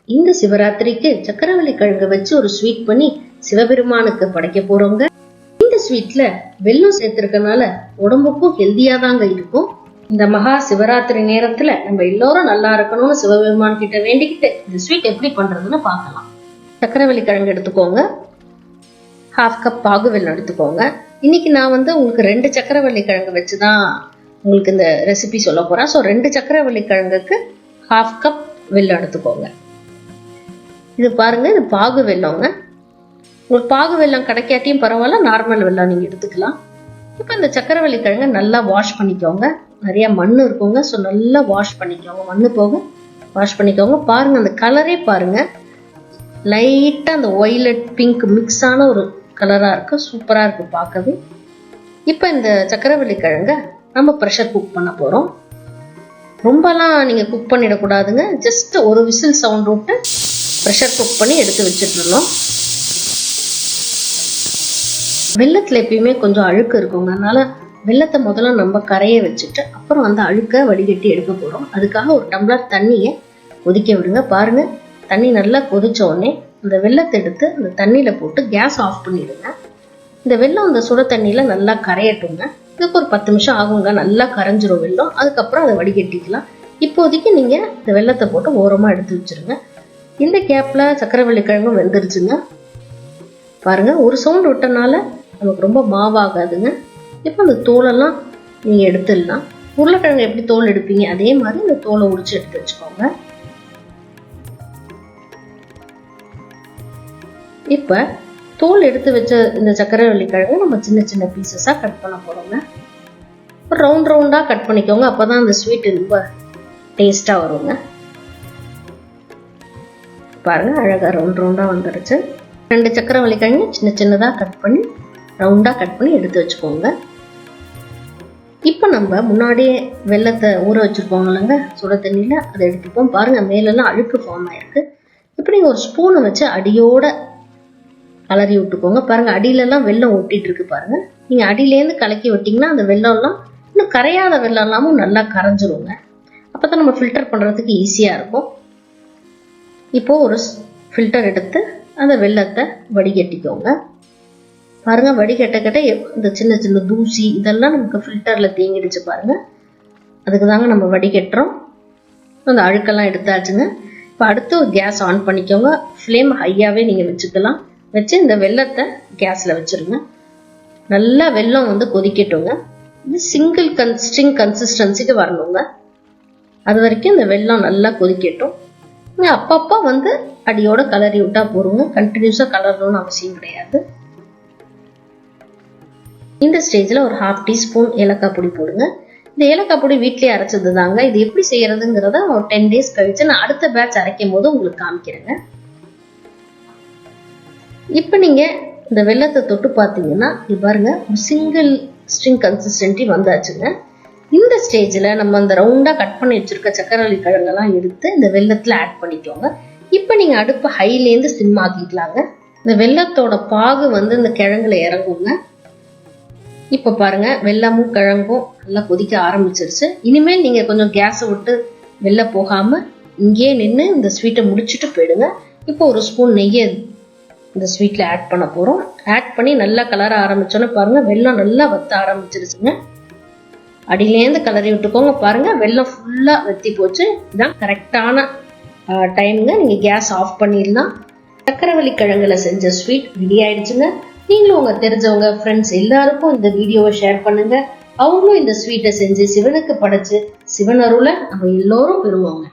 இந்த சிவராத்திரிக்கு சக்கரவள்ளி கிழங்கு வச்சு ஒரு ஸ்வீட் பண்ணி சிவபெருமானுக்கு படைக்க போறோங்க. இந்த ஸ்வீட்ல வெல்லம் சேர்த்திருக்கனால உடம்புக்கும் ஹெல்தியா தாங்க இருக்கும். இந்த மகா சிவராத்திரி நேரத்துல நம்ம எல்லாரும் நல்லா இருக்கணும்னு சிவபெருமான் கிட்ட வேண்டிக்கிட்டு இந்த ஸ்வீட் எப்படி பண்றதுன்னு பார்க்கலாம். சக்கரவள்ளி கிழங்கு எடுத்துக்கோங்க. 1/2 கப் பாகு வெல்லம் எடுத்துக்கோங்க. இன்னைக்கு நான் உங்களுக்கு 2 சக்கரவள்ளி கிழங்கு வச்சுதான் உங்களுக்கு இந்த ரெசிபி சொல்ல போறேன். ஸோ 2 சக்கரவள்ளி கிழங்குக்கு 1/2 கப் வெல்லம் எடுத்துக்கோங்க. இது பாருங்க, இது பாகு வெல்லங்க. உங்களுக்கு பாகு வெல்லம் கிடைக்காட்டியும் பரவாயில்ல, நார்மல் வெல்லம் நீங்க எடுத்துக்கலாம். இப்போ இந்த சக்கரவள்ளி கிழங்க நல்லா வாஷ் பண்ணிக்கோங்க. நிறைய மண் இருக்குங்க, ஸோ நல்லா வாஷ் பண்ணிக்கோங்க. மண்ணு போக வாஷ் பண்ணிக்கோங்க. பாருங்க, அந்த கலரே பாருங்க, லைட்டா அந்த ஒய்லட் பிங்க் மிக்ஸ் ஆன ஒரு கலரா இருக்கு. சூப்பரா இருக்கு பார்க்கவே. இப்போ இந்த சக்கரவள்ளி கிழங்க நம்ம ப்ரெஷர் குக் பண்ண போறோம். ரொம்பலாம் நீங்க குக் பண்ணிடக்கூடாதுங்க. ஜஸ்ட் ஒரு விசில் சவுண்ட் விட்டு ப்ரெஷர் குக் பண்ணி எடுத்து வச்சுட்டுருந்தோம். வெள்ளத்துல எப்பயுமே கொஞ்சம் அழுக்கு இருக்குங்க. அதனால வெள்ளத்தை முதல்ல நம்ம கரைய வச்சுட்டு அப்புறம் அந்த அழுக்க வடிகட்டி எடுக்க போறோம். அதுக்காக ஒரு டம்ளர் தண்ணியை கொதிக்க விடுங்க. பாருங்க, தண்ணி நல்லா கொதிச்ச உடனே இந்த வெள்ளத்தை எடுத்து அந்த தண்ணியில போட்டு கேஸ் ஆஃப் பண்ணிடுங்க. இந்த வெள்ளம் அந்த சுட தண்ணியில நல்லா கரையட்டுங்க. இதுக்கு ஒரு 10 நிமிஷம் ஆகுங்க. நல்லா கரைஞ்சிரும் வெள்ளம். அதுக்கப்புறம் அதை வடிகட்டிக்கலாம். இப்போதைக்கு நீங்க இந்த வெள்ளத்தை போட்டு ஓரமா எடுத்து வச்சிருங்க. இந்த கேப்ல சக்கரவள்ளி கிழங்கும் வெந்துருச்சுங்க. பாருங்க, ஒரு சவுண்ட் விட்டனால நமக்கு ரொம்ப மாவாகாதுங்க. இப்போ அந்த தோலெல்லாம் நீங்க எடுத்துடலாம். உருளைக்கிழங்கு எப்படி தோல் எடுப்பீங்க அதே மாதிரி இந்த தோலை உரிச்சு எடுத்து வச்சுக்கோங்க. இப்ப தோல் எடுத்து வச்ச இந்த சக்கரவள்ளி கிழங்கு நம்ம சின்ன சின்ன பீசஸா கட் பண்ண போறோங்க. ரவுண்ட் ரவுண்டா கட் பண்ணிக்கோங்க. அப்பதான் அந்த ஸ்வீட் ரொம்ப டேஸ்டா வருங்க. பாருங்க, அழகா ரவுண்ட் ரவுண்டா வந்துருச்சு. 2 சக்கரவள்ளி கிழங்கு சின்ன சின்னதா கட் பண்ணி ரவுண்டா கட் பண்ணி எடுத்து வச்சுக்கோங்க. இப்போ நம்ம முன்னாடியே வெள்ளத்தை ஊற வச்சிருப்போம் இல்லைங்க சுட தண்ணியில, அதை எடுத்துப்போம். பாருங்க, மேலெல்லாம் அழுக்கு ஃபார்ம் ஆயிருக்கு. இப்படி ஒரு ஸ்பூனை வச்சு அடியோட கலரி விட்டுக்கோங்க. பாருங்க, அடியிலெல்லாம் வெள்ளம் ஒட்டிட்டு இருக்கு. பாருங்க, நீங்க அடியிலேருந்து கலக்கி விட்டீங்கன்னா அந்த வெள்ளம்லாம் இன்னும் கரையாத வெள்ளம் எல்லாமும் நல்லா கரைஞ்சிருங்க. அப்பதான் நம்ம ஃபில்டர் பண்றதுக்கு ஈஸியா இருக்கும். இப்போ ஒரு ஃபில்டர் எடுத்து அந்த வெள்ளத்தை வடிகட்டிக்கோங்க. பாருங்க, வடிகட்ட இந்த சின்ன சின்ன தூசி இதெல்லாம் நமக்கு ஃபில்டர்ல தேங்கிடுச்சு. பாருங்க, அதுக்கு தாங்க நம்ம வடிகட்டுறோம். அந்த அழுக்கெல்லாம் எடுத்தாச்சுங்க. இப்போ அடுத்து ஒரு கேஸ் ஆன் பண்ணிக்கோங்க. ஃப்ளேம் ஹையாவே நீங்க வச்சுக்கலாம். வச்சு இந்த வெள்ளத்தை கேஸ்ல வச்சிருங்க. நல்லா வெள்ளம் கொதிக்கட்டுங்க. இது சிங்கிள் ஸ்ட்ரிங் கன்சிஸ்டன்சிக்கு வரணுங்க. அது வரைக்கும் இந்த வெள்ளம் நல்லா கொதிக்கட்டும். அப்பப்போ அடியோட கலரி விட்டா போறோங்க. கண்டினியூஸா கலரணும்னு அவசியம் கிடையாது. இந்த ஸ்டேஜ்ல ஒரு 1/2 டீஸ்பூன் ஏலக்காய் பொடி போடுங்க. இந்த ஏலக்காய் பொடி வீட்லயே அரைச்சது தாங்க. இது எப்படி செய்யறதுங்கிறத ஒரு 10 days கழிச்சு நான் அடுத்த பேட்ச் அரைக்கும் போது உங்களுக்கு காமிக்கிறேங்க. இப்ப நீங்க இந்த வெள்ளத்தை தொட்டு பார்த்தீங்கன்னா இது பாருங்க, ஒரு சிங்கிள் ஸ்ட்ரிங் கன்சிஸ்டன்சி வந்தாச்சுங்க. இந்த ஸ்டேஜ்ல நம்ம அந்த ரவுண்டா கட் பண்ணி வச்சிருக்க சக்கரவள்ளி கிழங்கெல்லாம் எடுத்து இந்த வெள்ளத்துல ஆட் பண்ணிக்கோங்க. இப்ப நீங்க அடுப்பு ஹைலேருந்து சிம் ஆக்கிக்கலாங்க. இந்த வெள்ளத்தோட பாகு இந்த கிழங்குல இறங்குங்க. இப்ப பாருங்க, வெள்ளமும் கிழங்கும் நல்லா கொதிக்க ஆரம்பிச்சிருச்சு. இனிமேல் நீங்க கொஞ்சம் கேஸை விட்டு வெளில போகாம இங்கேயே நின்று இந்த ஸ்வீட்டை முடிச்சுட்டு போயிடுங்க. இப்போ ஒரு ஸ்பூன் நெய்யை இந்த ஸ்வீட்ல ஆட் பண்ண போறோம். ஆட் பண்ணி நல்லா கலர ஆரம்பிச்சோன்னு பாருங்க, வெள்ளம் நல்லா வத்த ஆரம்பிச்சிருச்சுங்க. அடியிலேருந்து கலரி விட்டுக்கோங்க. பாருங்க, வெள்ளம் ஃபுல்லா வத்தி போச்சு. இதுதான் கரெக்டான டைம்ங்க. நீங்க கேஸ் ஆஃப் பண்ணிடலாம். சக்கரவள்ளி கிழங்குல செஞ்ச ஸ்வீட் ரெடி ஆயிடுச்சுங்க. நீங்களும் உங்க தெரிஞ்சவங்க ஃப்ரெண்ட்ஸ் எல்லாருக்கும் இந்த வீடியோவை ஷேர் பண்ணுங்க. அவங்களும் இந்த ஸ்வீட்டை செஞ்சு சிவனுக்கு படைச்சு சிவன் அருளை நம்ம எல்லோரும் பெறுவாங்க.